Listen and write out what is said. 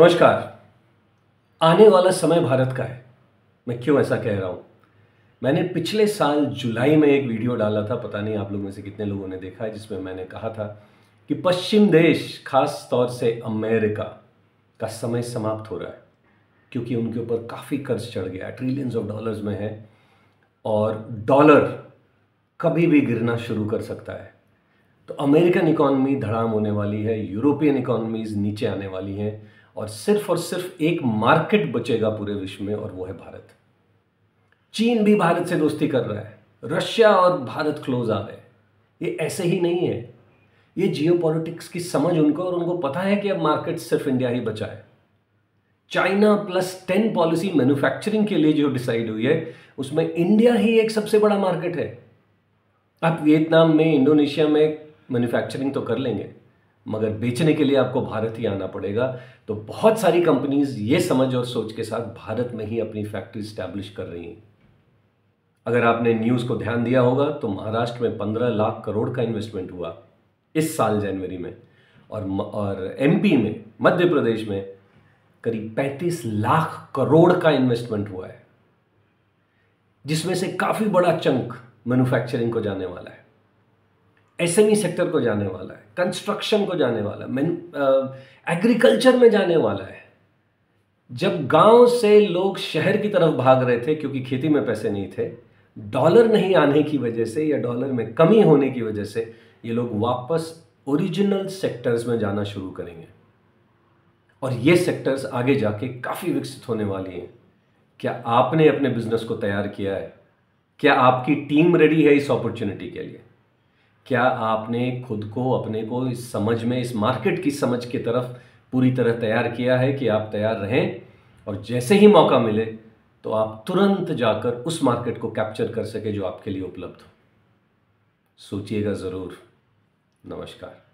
नमस्कार। आने वाला समय भारत का है। मैं क्यों ऐसा कह रहा हूँ? मैंने पिछले साल जुलाई में एक वीडियो डाला था, पता नहीं आप लोग में से कितने लोगों ने देखा है, जिसमें मैंने कहा था कि पश्चिम देश, खास तौर से अमेरिका का समय समाप्त हो रहा है, क्योंकि उनके ऊपर काफ़ी कर्ज चढ़ गया, ट्रिलियंस ऑफ डॉलर्स में है और डॉलर कभी भी गिरना शुरू कर सकता है। तो अमेरिकन इकॉनमी धड़ाम होने वाली है, यूरोपियन इकॉनमीज नीचे आने वाली हैं और सिर्फ एक मार्केट बचेगा पूरे विश्व में, और वो है भारत। चीन भी भारत से दोस्ती कर रहा है, रशिया और भारत क्लोज आ रहे हैं। ये ऐसे ही नहीं है, ये जियोपॉलिटिक्स की समझ उनको, और उनको पता है कि अब मार्केट सिर्फ इंडिया ही बचा है। चाइना +10 पॉलिसी मैन्युफैक्चरिंग के लिए जो डिसाइड हुई है, उसमें इंडिया ही एक सबसे बड़ा मार्केट है। आप वियतनाम में, इंडोनेशिया में मैन्युफैक्चरिंग तो कर लेंगे, मगर बेचने के लिए आपको भारत ही आना पड़ेगा। तो बहुत सारी कंपनीज ये समझ और सोच के साथ भारत में ही अपनी फैक्ट्री स्टैब्लिश कर रही हैं। अगर आपने न्यूज़ को ध्यान दिया होगा तो महाराष्ट्र में 15 लाख करोड़ का इन्वेस्टमेंट हुआ इस साल जनवरी में, और एमपी में, मध्य प्रदेश में करीब 35 लाख करोड़ का इन्वेस्टमेंट हुआ है, जिसमें से काफ़ी बड़ा चंक मैन्युफैक्चरिंग को जाने वाला है, एसएमई सेक्टर को जाने वाला है, कंस्ट्रक्शन को जाने वाला है, एग्रीकल्चर में जाने वाला है। जब गांव से लोग शहर की तरफ भाग रहे थे क्योंकि खेती में पैसे नहीं थे, डॉलर नहीं आने की वजह से या डॉलर में कमी होने की वजह से, ये लोग वापस ओरिजिनल सेक्टर्स में जाना शुरू करेंगे और ये सेक्टर्स आगे जाके काफ़ी विकसित होने वाली हैं। क्या आपने अपने बिजनेस को तैयार किया है? क्या आपकी टीम रेडी है इस अपॉर्चुनिटी के लिए? क्या आपने खुद को, अपने को इस समझ में, इस मार्केट की समझ की तरफ पूरी तरह तैयार किया है कि आप तैयार रहें और जैसे ही मौका मिले तो आप तुरंत जाकर उस मार्केट को कैप्चर कर सके जो आपके लिए उपलब्ध हो? सोचिएगा ज़रूर। नमस्कार।